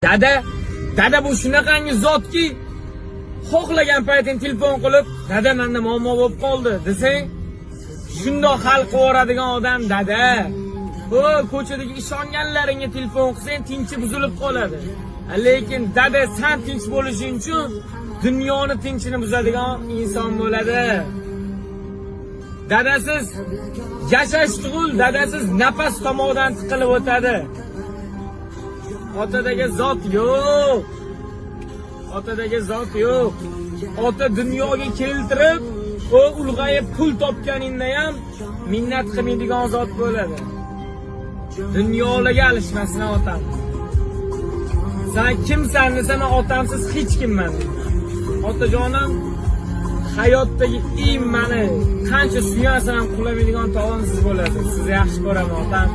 Dada bu shunaqangi zotki, xohlagan payting telefon qilib, dada menda muammo bo'lib qoldi desang, shundoq hal qilib yuboradigan odam dada. O, ko'chadagi ishonganlaringga telefon qilsang, tinchi buzilib qoladi. Lekin dada sen tinch bo'lishing uchun dunyoni tinchini buzadigan inson bo'ladi. Dadasiz yashash tug'ul, dadasiz nafas tomoqdan tiqilib o'tadi. Otadagi zot yo'q. Otadagi zot yo'q. Ota dunyoga keltirib, o ulg'ayib pul topganingda ham minnat qilmaydigan zot bo'ladi. Dunyolarga alishmasin otam. Sen kimsan desa, men otamsiz hech kimman. Otajonim hayotdagi eng meni qancha suyansam ham qulamaydigan tog'im siz bo'lasiz. Sizni yaxshi ko'raman otam.